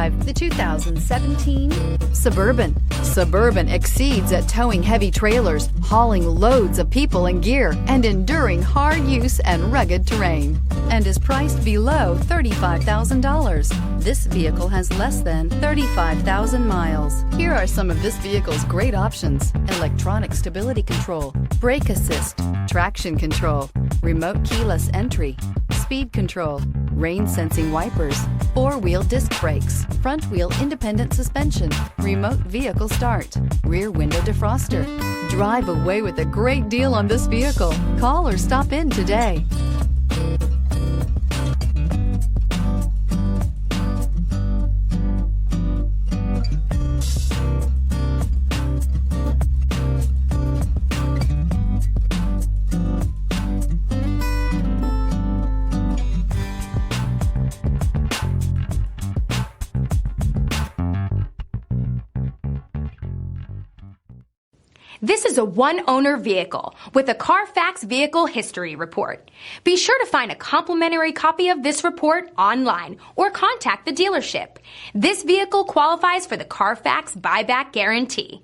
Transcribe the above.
drive the 2017 Suburban. Suburban exceeds at towing heavy trailers, hauling loads of people and gear, and enduring hard use and rugged terrain, and is priced below $35,000. This vehicle has less than 35,000 miles. Here are some of this vehicle's great options: electronic stability control, brake assist, traction control, remote keyless entry, speed control, rain sensing wipers, four-wheel disc brakes, front-wheel independent suspension, remote vehicle start, rear window defroster. Drive away with a great deal on this vehicle. Call or stop in today. This is a one-owner vehicle with a Carfax Vehicle History Report. Be sure to find a complimentary copy of this report online or contact the dealership. This vehicle qualifies for the Carfax Buyback Guarantee.